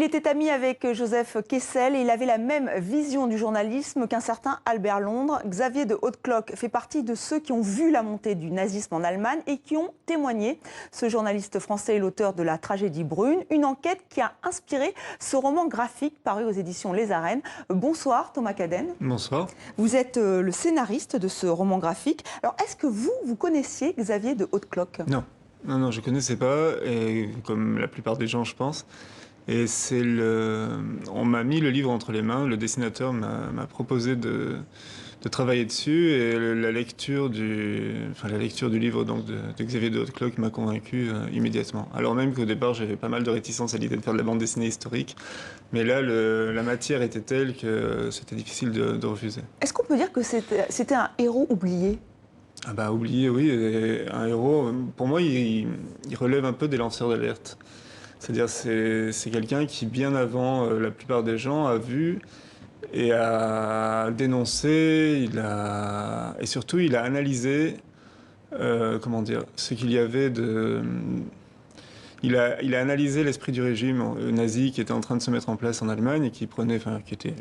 Il était ami avec Joseph Kessel et il avait la même vision du journalisme qu'un certain Albert Londres. Xavier de Hautecloque fait partie de ceux qui ont vu la montée du nazisme en Allemagne et qui ont témoigné. Ce journaliste français est l'auteur de La Tragédie brune, une enquête qui a inspiré ce roman graphique paru aux éditions Les Arènes. Bonsoir Thomas Cadenne. Bonsoir. Vous êtes le scénariste de ce roman graphique. Alors est-ce que vous connaissiez Xavier de Hautecloque ? Non, je ne connaissais pas, et comme la plupart des gens, je pense. Et on m'a mis le livre entre les mains, le dessinateur m'a proposé de travailler dessus, et la lecture du livre donc, de Xavier de Hautecloque m'a convaincu immédiatement. Alors même qu'au départ, j'avais pas mal de réticence à l'idée de faire de la bande dessinée historique, mais là, la matière était telle que c'était difficile de refuser. Est-ce qu'on peut dire que c'était un héros oublié ? Ah bah oublié, oui, et un héros, pour moi, il relève un peu des lanceurs d'alerte. C'est-à-dire c'est quelqu'un qui, bien avant la plupart des gens, a vu et a dénoncé, et surtout il a analysé, ce qu'il y avait de... Il a analysé l'esprit du régime nazi qui était en train de se mettre en place en Allemagne et qui était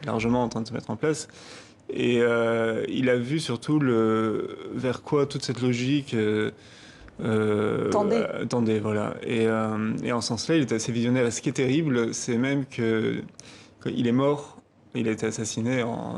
largement en train de se mettre en place. Et il a vu surtout vers quoi toute cette logique tendait, voilà. Et en ce sens-là, il était assez visionnaire. Et ce qui est terrible, c'est même qu'il est mort, il a été assassiné en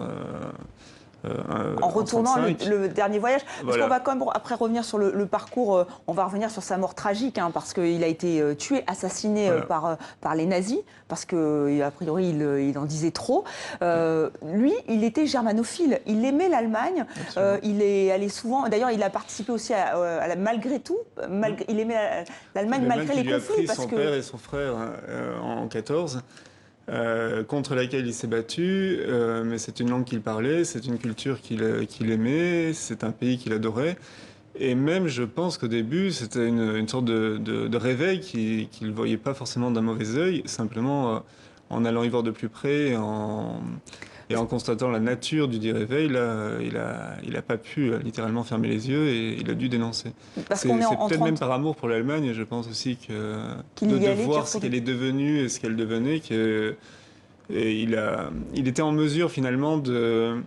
retournant le dernier voyage. Parce voilà. qu'on va quand même après revenir sur le parcours, on va revenir sur sa mort tragique, parce qu'il a été tué, assassiné voilà. par les nazis, parce qu'a priori il en disait trop. Lui, il était germanophile, il aimait l'Allemagne, il est allé souvent, d'ailleurs il a participé aussi malgré tout, il aimait l'Allemagne malgré les conflits. Il a pris son père et son frère en 14. Contre laquelle il s'est battu, mais c'est une langue qu'il parlait, c'est une culture qu'il aimait, c'est un pays qu'il adorait. Et même, je pense qu'au début, c'était une sorte de réveil qu'il ne voyait pas forcément d'un mauvais œil, simplement en allant y voir de plus près et en constatant la nature du dit réveil, là, il a pas pu littéralement fermer les yeux et il a dû dénoncer. C'est peut-être même par amour pour l'Allemagne, je pense aussi de voir ce qu'elle est devenue et ce qu'elle devenait, il était en mesure finalement de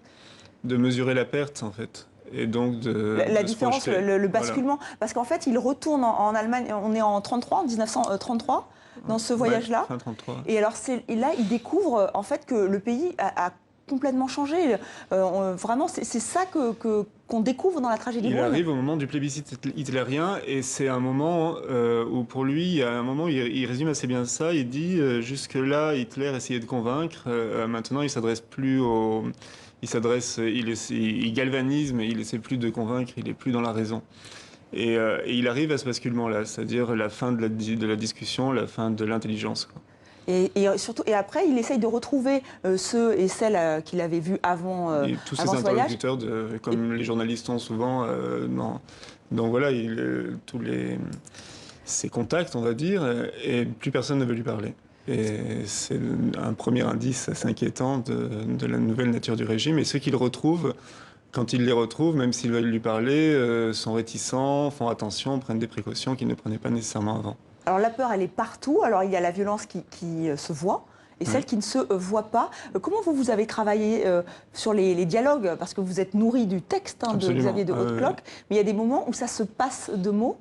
mesurer la perte en fait. Et donc la différence, le basculement, voilà. Parce qu'en fait, il retourne en Allemagne, on est en 1933, dans ce voyage-là. Fin 33. Et alors, là, il découvre en fait que le pays a complètement changé. Vraiment, c'est ça qu'on découvre dans La Tragédie brune. Il arrive au moment du plébiscite hitlérien, et c'est un moment où, pour lui, il y a un moment où il résume assez bien ça. Il dit jusque-là, Hitler essayait de convaincre. Maintenant, il s'adresse plus aux... Il galvanise, mais il essaie plus de convaincre, il est plus dans la raison. Et il arrive à ce basculement-là, c'est-à-dire la fin de la discussion, la fin de l'intelligence. Et surtout, et après, il essaye de retrouver ceux et celles qu'il avait vus avant tous ces interlocuteurs, comme les journalistes ont souvent. Donc voilà, ses contacts, on va dire, et plus personne ne veut lui parler. Et c'est un premier indice assez inquiétant de la nouvelle nature du régime. Et ceux qu'il retrouve, quand il les retrouve, même s'ils veulent lui parler, sont réticents, font attention, prennent des précautions qu'ils ne prenaient pas nécessairement avant. Alors la peur, elle est partout. Alors il y a la violence qui se voit et celle qui ne se voit pas. Comment vous avez travaillé sur les dialogues? Parce que vous êtes nourri du texte de Xavier de Hautecloque, mais il y a des moments où ça se passe de mots.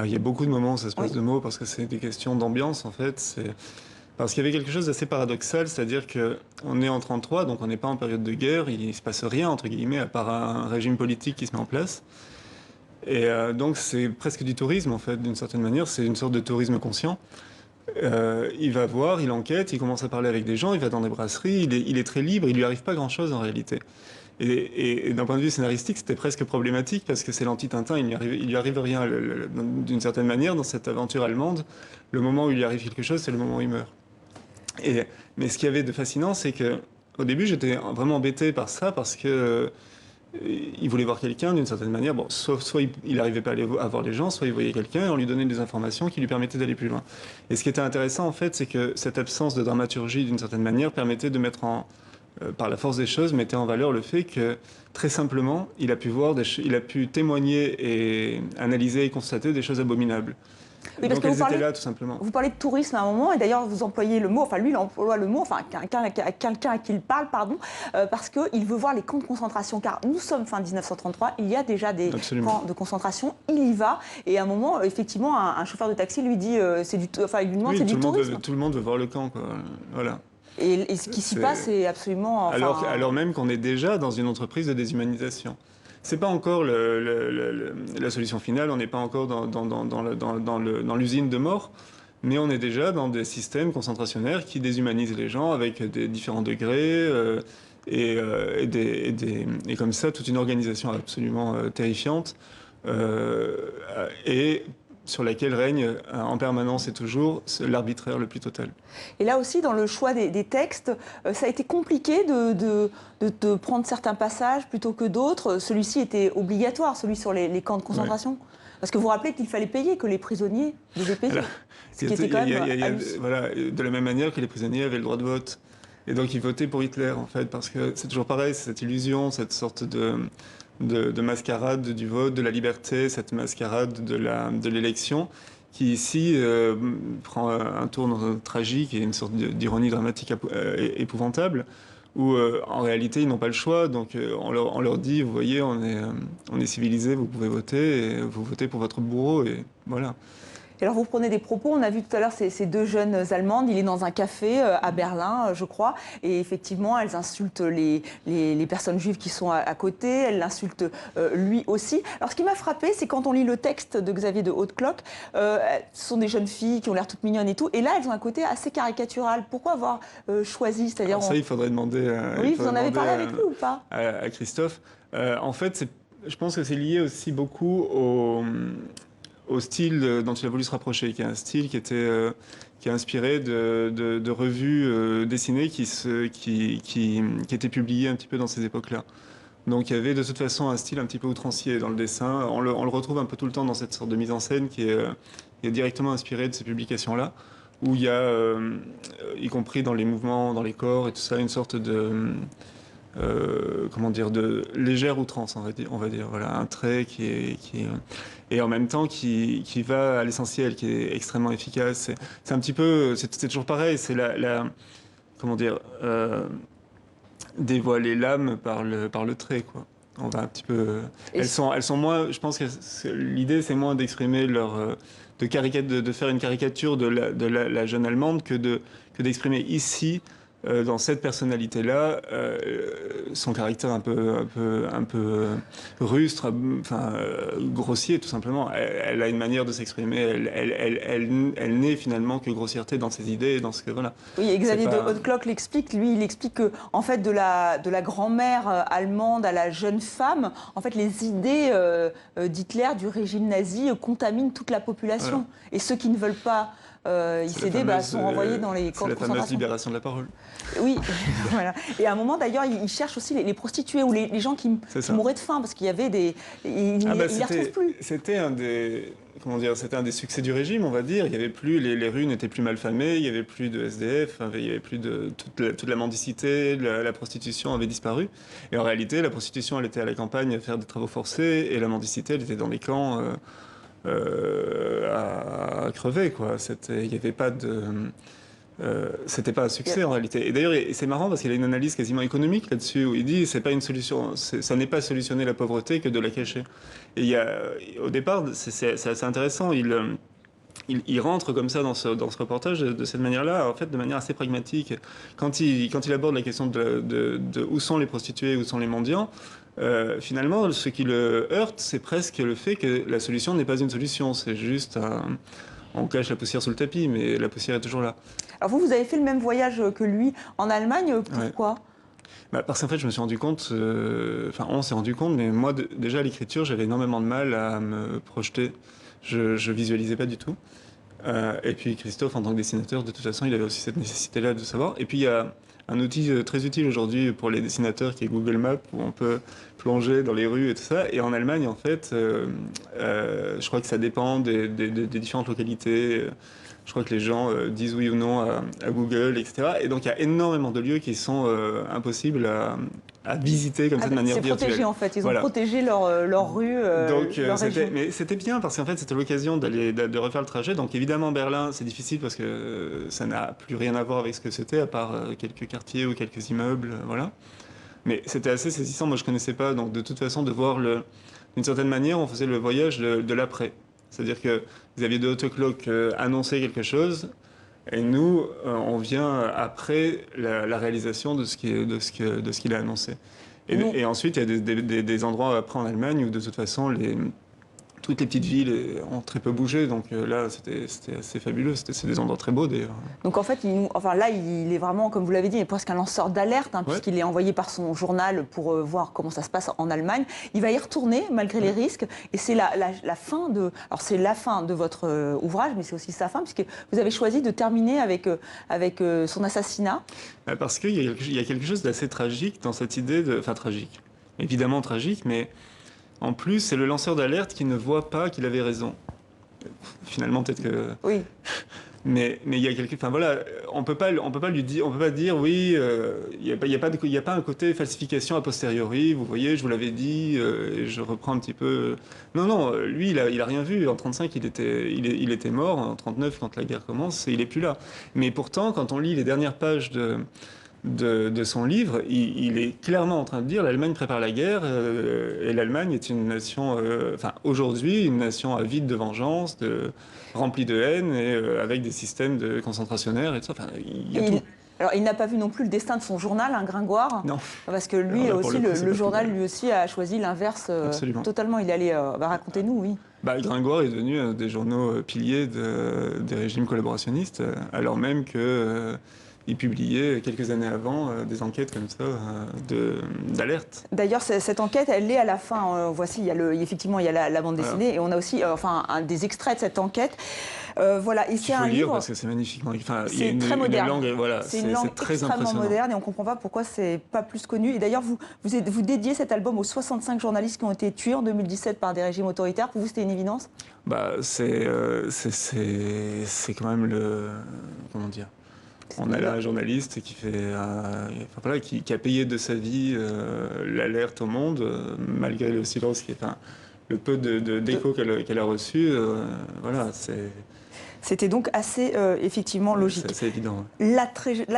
Il y a beaucoup de moments où ça se passe de mots, parce que c'est des questions d'ambiance, en fait. Parce qu'il y avait quelque chose d'assez paradoxal, c'est-à-dire qu'on est en 1933, donc on n'est pas en période de guerre, il ne se passe rien, entre guillemets, à part un régime politique qui se met en place. Et donc c'est presque du tourisme, en fait, d'une certaine manière, c'est une sorte de tourisme conscient. Il va voir, il enquête, il commence à parler avec des gens, il va dans des brasseries, il est très libre, il lui arrive pas grand-chose en réalité. Et d'un point de vue scénaristique, c'était presque problématique parce que c'est l'anti-Tintin, il lui arrive rien d'une certaine manière dans cette aventure allemande. Le moment où il lui arrive quelque chose, c'est le moment où il meurt. Mais ce qu'il y avait de fascinant, c'est qu'au début, j'étais vraiment embêté par ça parce que il voulait voir quelqu'un d'une certaine manière. Bon, soit il n'arrivait pas à voir les gens, soit il voyait quelqu'un et on lui donnait des informations qui lui permettaient d'aller plus loin. Et ce qui était intéressant, en fait, c'est que cette absence de dramaturgie, d'une certaine manière, permettait de mettre par la force des choses, mettait en valeur le fait que, très simplement, il a pu témoigner et analyser et constater des choses abominables. Oui, parce Donc que elles étaient là, tout simplement. vous parlez de tourisme à un moment, et d'ailleurs vous employez le mot, enfin lui il emploie le mot, enfin quelqu'un à qui il parle, pardon, parce qu'il veut voir les camps de concentration, car nous sommes fin 1933, il y a déjà des camps de concentration, il y va, et à un moment, effectivement, un chauffeur de taxi lui dit, il lui demande, Oui, c'est du tourisme. tout le monde veut voir le camp, quoi. Voilà. Et ce qui s'y passe, c'est absolument... Enfin... Alors même qu'on est déjà dans une entreprise de déshumanisation. C'est pas encore la solution finale, on n'est pas encore dans l'usine de mort, mais on est déjà dans des systèmes concentrationnaires qui déshumanisent les gens avec des différents degrés et comme ça toute une organisation absolument terrifiante et sur laquelle règne en permanence et toujours l'arbitraire le plus total. Et là aussi, dans le choix des textes, ça a été compliqué de prendre certains passages plutôt que d'autres. Celui-ci était obligatoire, celui sur les camps de concentration. Ouais. Parce que vous vous rappelez qu'il fallait payer, que les prisonniers devaient payer. Alors, ce qui était quand même voilà, de la même manière que les prisonniers avaient le droit de vote. Et donc ils votaient pour Hitler, en fait, parce que c'est toujours pareil, c'est cette illusion, cette sorte de mascarade du vote, de la liberté, cette mascarade de l'élection, qui ici prend un tour tragique et une sorte d'ironie dramatique épouvantable, où en réalité ils n'ont pas le choix, donc on leur dit, vous voyez, on est civilisé, vous pouvez voter, et vous votez pour votre bourreau, et voilà. Et alors vous prenez des propos, on a vu tout à l'heure ces deux jeunes Allemandes, il est dans un café à Berlin, je crois, et effectivement elles insultent les personnes juives qui sont à côté, elles l'insultent lui aussi. Alors ce qui m'a frappé, c'est quand on lit le texte de Xavier de Hautecloque, ce sont des jeunes filles qui ont l'air toutes mignonnes et tout, et là elles ont un côté assez caricatural. Pourquoi avoir choisi, c'est-à-dire ça il faudrait demander oui, vous en avez parlé avec lui ou pas à Christophe. En fait, je pense que c'est lié aussi beaucoup au style dont il a voulu se rapprocher, qui est un style qui est inspiré de revues dessinées qui étaient publiées un petit peu dans ces époques-là. Donc il y avait de toute façon un style un petit peu outrancier dans le dessin. On le retrouve un peu tout le temps dans cette sorte de mise en scène qui est directement inspirée de ces publications-là, où il y a, y compris dans les mouvements, dans les corps et tout ça, une sorte de... comment dire, de légère outrance, on va dire. Voilà, un trait et en même temps qui va à l'essentiel, qui est extrêmement efficace. C'est un petit peu, c'est toujours pareil, c'est comment dire, dévoiler l'âme par le trait, quoi. On va un petit peu, elles sont moins, je pense que l'idée c'est moins d'exprimer de faire une caricature de la jeune Allemande que d'exprimer ici dans cette personnalité-là, son caractère un peu rustre, enfin grossier tout simplement. Elle a une manière de s'exprimer. Elle n'est finalement que grossièreté dans ses idées et dans ce que voilà. Oui, Xavier de Hautecloque l'explique. Lui, il explique que en fait de la grand-mère allemande à la jeune femme, en fait les idées d'Hitler, du régime nazi, contaminent toute la population. Voilà. Et ceux qui ne veulent pas y céder sont renvoyés dans les camps de concentration. C'est la fameuse libération de la parole. Oui, voilà. Et à un moment d'ailleurs, il cherche aussi les prostituées ou les gens qui mouraient de faim parce qu'il y avait des... Il ne les retrouve plus. C'était un des... Comment dire, c'était un des succès du régime, on va dire. Il y avait plus, les rues n'étaient plus mal famées, il y avait plus de SDF, il y avait plus de toute la mendicité, la prostitution avait disparu. Et en réalité, la prostitution, elle était à la campagne à faire des travaux forcés, et la mendicité, elle était dans les camps à crever, quoi. Il n'y avait pas de... c'était pas un succès en réalité. Et d'ailleurs, c'est marrant parce qu'il a une analyse quasiment économique là-dessus où il dit c'est pas une solution, ça n'est pas solutionner la pauvreté que de la cacher. Et au départ, c'est assez intéressant. Il rentre comme ça dans ce reportage de cette manière-là, en fait, de manière assez pragmatique. Quand il aborde la question de où sont les prostituées, où sont les mendiants, finalement, ce qui le heurte, c'est presque le fait que la solution n'est pas une solution. C'est juste on cache la poussière sous le tapis, mais la poussière est toujours là. Alors vous avez fait le même voyage que lui en Allemagne, pourquoi ? Ouais. Parce qu'en fait, je me suis rendu compte, on s'est rendu compte, mais moi, déjà à l'écriture, j'avais énormément de mal à me projeter. Je visualisais pas du tout. Et puis Christophe, en tant que dessinateur, de toute façon, il avait aussi cette nécessité-là de savoir. Et puis il y a un outil très utile aujourd'hui pour les dessinateurs qui est Google Maps, où on peut plonger dans les rues et tout ça. Et en Allemagne, en fait, je crois que ça dépend des différentes localités. Je crois que les gens disent oui ou non à Google, etc. Et donc il y a énormément de lieux qui sont impossibles à visiter comme ça de manière virtuelle. C'est protégé en fait, ils ont protégé leur rue, leur région. Mais c'était bien parce qu'en fait c'était l'occasion de refaire le trajet. Donc évidemment Berlin c'est difficile parce que ça n'a plus rien à voir avec ce que c'était à part quelques quartiers ou quelques immeubles, voilà. Mais c'était assez saisissant, moi je connaissais pas, donc de toute façon de voir d'une certaine manière on faisait le voyage de l'après. C'est-à-dire que Xavier de Hautecloque annonçait quelque chose. Et nous, on vient après la réalisation de ce qu'il a annoncé. Et ensuite, il y a des endroits après en Allemagne où de toute façon, toutes les petites villes ont très peu bougé. Donc là, c'était assez fabuleux. C'est des endroits très beaux d'ailleurs. Donc en fait, là, il est vraiment, comme vous l'avez dit, il est presque un lanceur d'alerte, puisqu'il est envoyé par son journal pour voir comment ça se passe en Allemagne. Il va y retourner malgré les risques. Et c'est la fin de. Alors c'est la fin de votre ouvrage, mais c'est aussi sa fin, puisque vous avez choisi de terminer avec son assassinat. Parce qu'il y a quelque chose d'assez tragique dans cette idée de. Enfin, tragique. Évidemment tragique, mais. En plus, c'est le lanceur d'alerte qui ne voit pas qu'il avait raison. Finalement, peut-être que. Oui. Mais il y a quelque. Enfin voilà, on peut pas lui dire, on peut pas dire oui. Il y a pas un côté falsification a posteriori. Vous voyez, je vous l'avais dit. Et je reprends un petit peu. Non, lui, il a rien vu. En 35, il était mort. En 39, quand la guerre commence, il est plus là. Mais pourtant, quand on lit les dernières pages de son livre, il est clairement en train de dire l'Allemagne prépare la guerre et l'Allemagne est une nation, aujourd'hui, une nation avide de vengeance, remplie de haine et avec des systèmes concentrationnaires et tout ça. Enfin, il y a tout. Alors, il n'a pas vu non plus le destin de son journal, Gringoire. Non. Parce que lui aussi, le journal, lui aussi, a choisi l'inverse totalement. Il allait, racontez-nous, oui. Gringoire est devenu un des journaux piliers des régimes collaborationnistes, alors même que il publiait quelques années avant des enquêtes comme ça d'alerte. D'ailleurs, cette enquête, elle est à la fin. Voici, effectivement, il y a la bande dessinée et on a aussi des extraits de cette enquête. Voilà, et c'est un livre lire parce que c'est magnifiquement. C'est très moderne. C'est une langue très extrêmement moderne et on ne comprend pas pourquoi c'est pas plus connu. Et d'ailleurs, vous dédiez cet album aux 65 journalistes qui ont été tués en 2017 par des régimes autoritaires. Pour vous, c'était une évidence? C'est quand même comment dire. On a là un journaliste qui qui a payé de sa vie l'alerte au monde, malgré le silence le peu d'écho qu'elle a reçu. C'était donc assez, effectivement, logique. C'est évident. La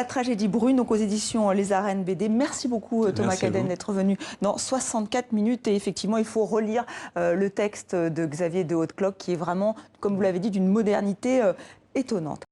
tragédie brune, donc aux éditions Les Arènes BD. Merci beaucoup, Thomas Cadenne, d'être venu dans 64 minutes. Et effectivement, il faut relire le texte de Xavier de Hautecloque, qui est vraiment, comme vous l'avez dit, d'une modernité étonnante.